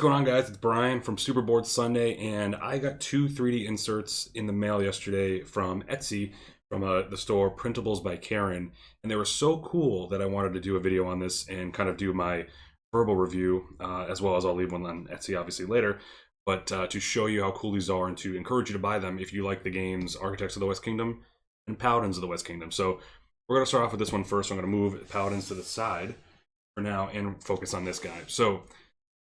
going on, guys? It's Brian from Superboard Sunday, and I got two 3D inserts in the mail yesterday from Etsy, from the store PrintablesbyCaren, and they were so cool that I wanted to do a video on this and kind of do my verbal review, as well as I'll leave one on Etsy obviously later, but to show you how cool these are and to encourage you to buy them if you like the games Architects of the West Kingdom and Paladins of the West Kingdom. So we're going to start off with this one first. I'm going to move Paladins to the side for now and focus on this guy. So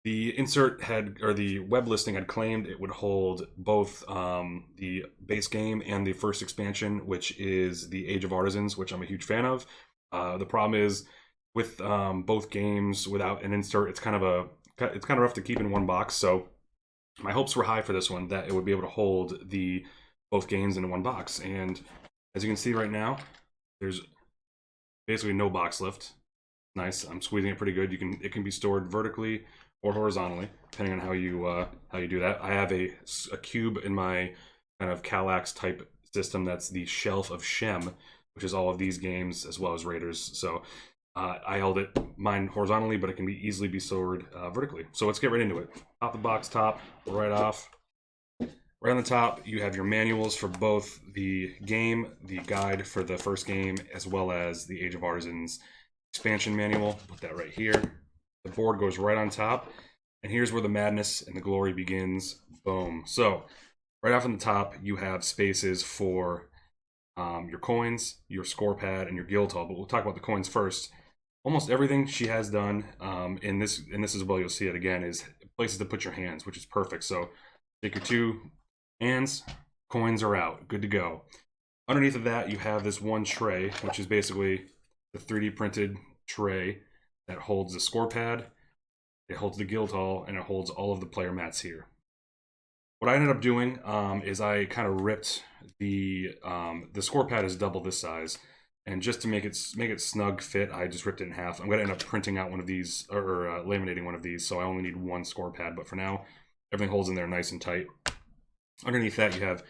the insert had, or the web listing had claimed it would hold both the base game and the first expansion, which is the Age of Artisans, which I'm a huge fan of. The problem is with both games without an insert, it's kind of rough to keep in one box. So my hopes were high for this one that it would be able to hold the both games in one box. And as you can see right now, there's basically no box lift. Nice. I'm squeezing it pretty good. It can be stored vertically or horizontally, depending on how you do that. I have a cube in my kind of Kallax type system that's the Shelf of Shem, which is all of these games as well as Raiders. So I held mine horizontally, but it can easily be stored vertically. So let's get right into it. Pop the box top right off. Right on the top, you have your manuals for both the game, the guide for the first game, as well as the Age of Artisans expansion manual. Put that right here. The board goes right on top, and here's where the madness and the glory begins. Boom. So right off on the top, you have spaces for your coins, your score pad, and your guild hall. But we'll talk about the coins first. Almost everything she has done in this as well, you'll see it again, is places to put your hands, which is perfect. So take your two hands, coins are out, good to go. Underneath of that, you have this one tray, which is basically the 3D printed tray that holds the score pad, it holds the guild hall, and it holds all of the player mats here. What I ended up doing is I kind of ripped the score pad is double this size, and just to make it snug fit, I just ripped it in half. I'm going to end up printing out one of these, or laminating one of these, so I only need one score pad, but for now, everything holds in there nice and tight. Underneath that, you have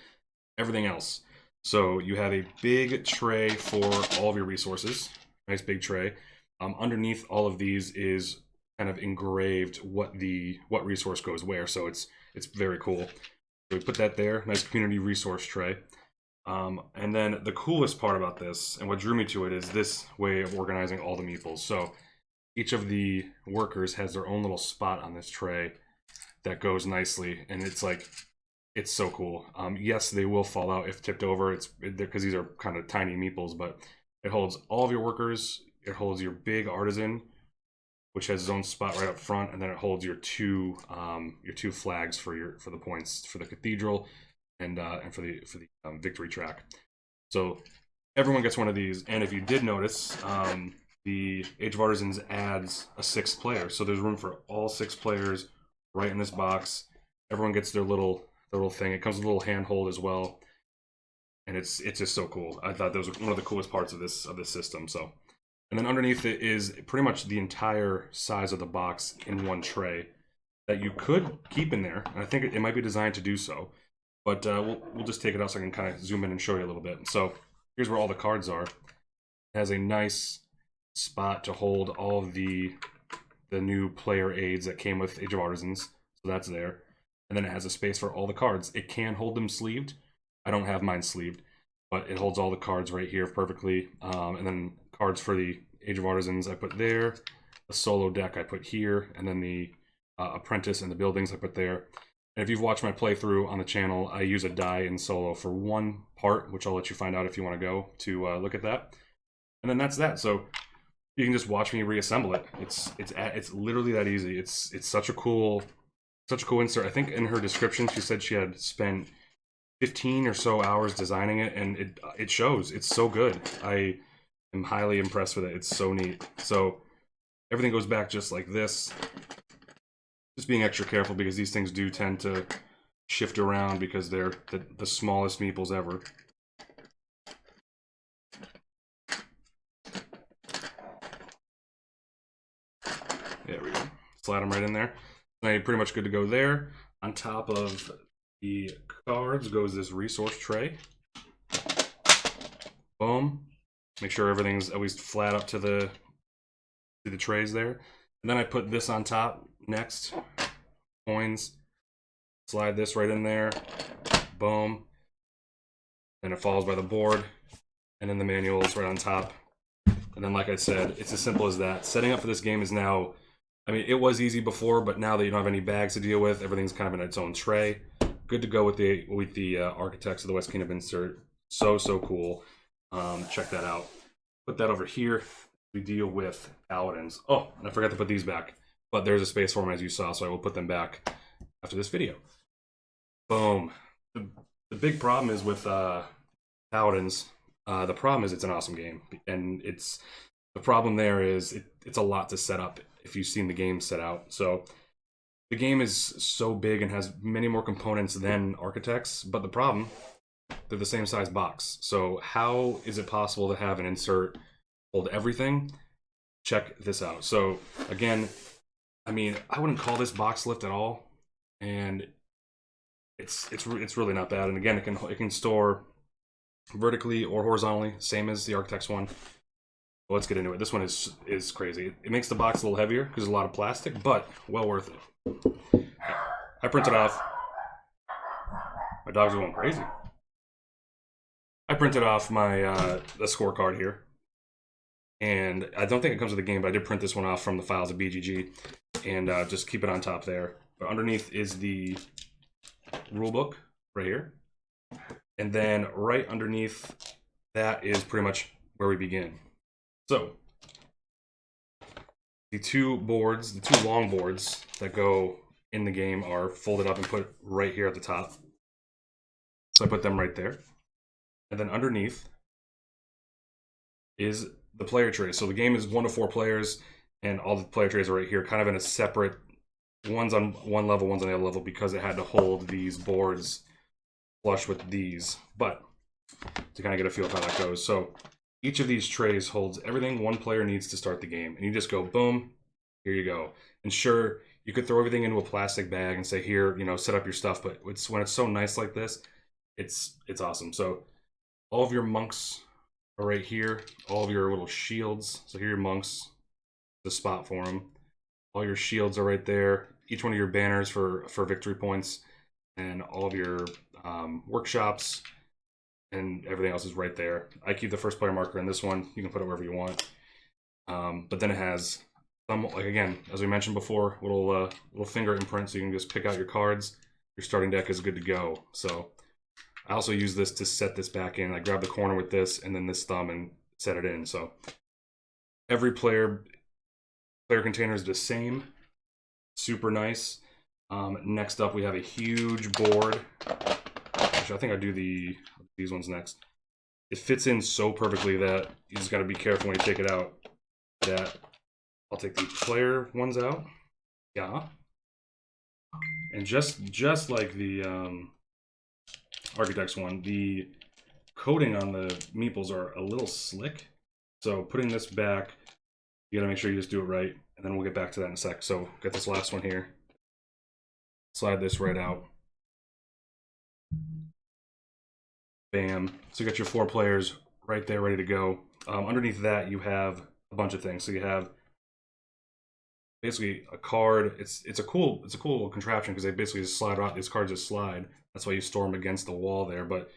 everything else. So you have a big tray for all of your resources, nice big tray. Underneath all of these is kind of engraved what resource goes where, so it's very cool. So we put that there, nice community resource tray. And then the coolest part about this, and what drew me to it, is this way of organizing all the meeples. So each of the workers has their own little spot on this tray that goes nicely, and it's so cool. Yes, they will fall out if tipped over. It's because these are kind of tiny meeples, but it holds all of your workers. It holds your big artisan, which has its own spot right up front, and then it holds your two flags for the points for the cathedral and for the victory track. So everyone gets one of these, and if you did notice, the Age of Artisans adds a sixth player, so there's room for all 6 players right in this box. Everyone gets their little thing. It comes with a little handhold as well, and it's just so cool. I thought that was one of the coolest parts of this system. So. And then underneath it is pretty much the entire size of the box in one tray that you could keep in there. And I think it might be designed to do so. But we'll just take it out so I can kind of zoom in and show you a little bit. So here's where all the cards are. It has a nice spot to hold all of the new player aids that came with Age of Artisans. So that's there. And then it has a space for all the cards. It can hold them sleeved. I don't have mine sleeved, but it holds all the cards right here perfectly. And then cards for the Age of Artisans I put there, the solo deck I put here, and then the apprentice and the buildings I put there. And if you've watched my playthrough on the channel, I use a die in solo for one part, which I'll let you find out if you want to go to look at that. And then that's that. So you can just watch me reassemble it. It's literally that easy. It's such a cool insert. I think in her description she said she had spent 15 or so hours designing it, and it shows. It's so good. I'm highly impressed with it. It's so neat. So everything goes back just like this. Just being extra careful because these things do tend to shift around because they're the smallest meeples ever. There we go. Slide them right in there. Now you're pretty much good to go there. On top of the cards goes this resource tray. Boom. Make sure everything's at least flat up to the trays there. And then I put this on top next. coins. Slide this right in there. Boom. And it follows by the board. And then the manual is right on top. And then, like I said, it's as simple as that. Setting up for this game is now, I mean, it was easy before, but now that you don't have any bags to deal with, everything's kind of in its own tray. Good to go with the Architects of the West Kingdom insert. So cool. Check that out. Put that over here. We deal with Paladins. Oh, and I forgot to put these back, but there's a space for them as you saw, so I will put them back after this video. Boom. The big problem is with Paladins. The problem is it's an awesome game, and the problem there is it's a lot to set up if you've seen the game set out. So the game is so big and has many more components than Architects, but the problem, they're the same size box. So how is it possible to have an insert hold everything? Check this out. So again, I mean, I wouldn't call this box lift at all, and it's really not bad. And again, it can store vertically or horizontally, same as the Architects one. Well, let's get into it. This one is crazy. It makes the box a little heavier because there's a lot of plastic, but well worth it. I printed off. My dogs are going crazy. I printed off my the scorecard here, and I don't think it comes with the game, but I did print this one off from the files of BGG, and just keep it on top there. But underneath is the rule book right here, and then right underneath that is pretty much where we begin. So the two long boards that go in the game are folded up and put right here at the top. So I put them right there. And then underneath is the player tray. So the game is 1 to 4 players, and all the player trays are right here, kind of in a separate, one's on one level, one's on the other level, because it had to hold these boards flush with these. But to kind of get a feel of how that goes. So each of these trays holds everything one player needs to start the game. And you just go, boom, here you go. And sure, you could throw everything into a plastic bag and say, here, you know, set up your stuff. But when it's so nice like this, it's awesome. So all of your monks are right here. All of your little shields. So here are your monks, the spot for them. All your shields are right there. Each one of your banners for victory points. And all of your workshops. And everything else is right there. I keep the first player marker in this one. You can put it wherever you want. But then it has some, like again, as we mentioned before, little finger imprint, so you can just pick out your cards. Your starting deck is good to go. So I also use this to set this back in. I grab the corner with this and then this thumb and set it in. So every player container is the same. Super nice. Next up, we have a huge board. Actually, I think I do these ones next. It fits in so perfectly that you just got to be careful when you take it out. That I'll take the player ones out. Yeah. And just like the Architects one, the coating on the meeples are a little slick. So putting this back, you got to make sure you just do it right. And then we'll get back to that in a sec. So get this last one here. Slide this right out. Bam. So you got your 4 players right there ready to go. Underneath that, you have a bunch of things. So you have basically a card. It's a cool contraption because they basically just slide out. These cards just slide. That's why you store them against the wall there. But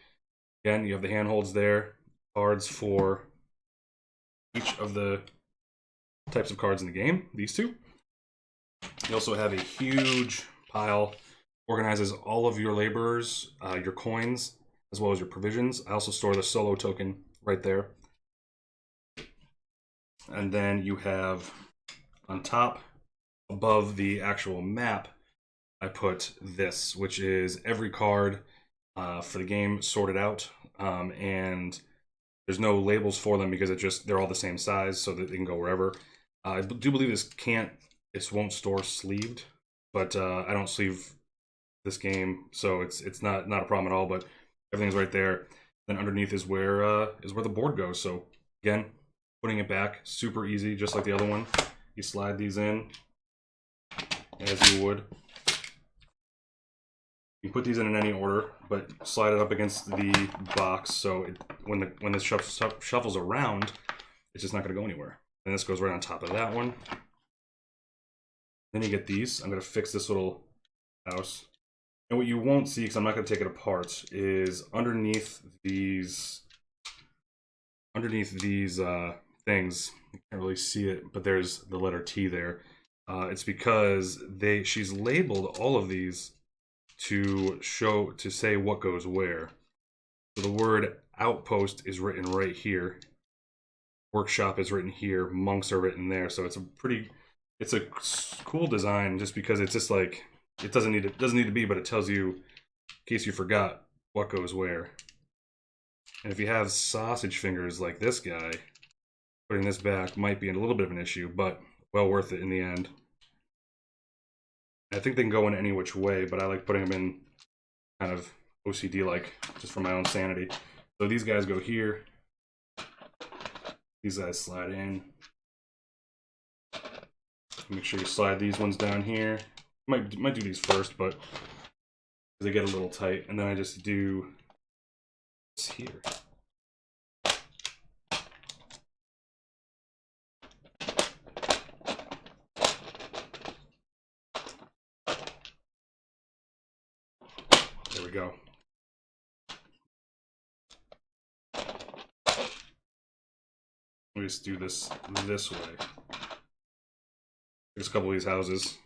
again, you have the handholds there. Cards for each of the types of cards in the game. These two. You also have a huge pile. Organizes all of your laborers, your coins, as well as your provisions. I also store the solo token right there. And then you have on top, above the actual map, I put this, which is every card for the game sorted out. And there's no labels for them because they're all the same size so that they can go wherever. I do believe this won't store sleeved, but I don't sleeve this game, so it's not a problem at all, but everything's right there. Then underneath is where the board goes. So again, putting it back, super easy, just like the other one. You slide these in as you would. You can put these in any order, but slide it up against the box, so when this shuffles around, it's just not going to go anywhere. And this goes right on top of that one. Then you get these. I'm going to fix this little house. And what you won't see, because I'm not going to take it apart, is underneath these things. You can't really see it, but there's the letter T there. It's because she's labeled all of these to say what goes where. So the word outpost is written right here. Workshop is written here. Monks are written there. So it's a cool design, just because it's just like, it doesn't need to be, but it tells you, in case you forgot, what goes where. And if you have sausage fingers like this guy, putting this back might be a little bit of an issue, but well worth it in the end. I think they can go in any which way, but I like putting them in kind of OCD-like, just for my own sanity. So these guys go here. These guys slide in. Make sure you slide these ones down here. Might do these first, but they get a little tight. And then I just do this here. There we go. Let me just do this way. There's a couple of these houses.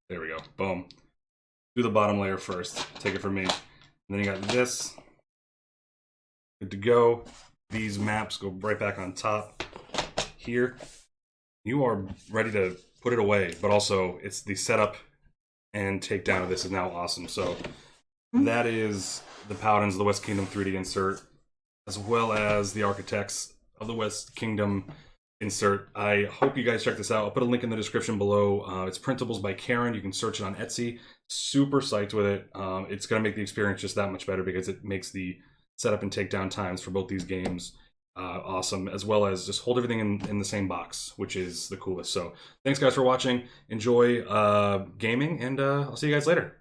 There we go. Boom. Do the bottom layer first. Take it from me. And then you got this. Good to go. These maps go right back on top here. You are ready to put it away, but also it's the setup and takedown of this is now awesome. So that is the Paladins of the West Kingdom 3D insert, as well as the Architects of the West Kingdom insert. I hope you guys check this out. I'll put a link in the description below. It's Printables by Karen. You can search it on Etsy. Super psyched with it. It's going to make the experience just that much better, because it makes the setup and takedown times for both these games awesome, as well as just hold everything in the same box, which is the coolest. So thanks guys for watching. Enjoy gaming, and I'll see you guys later.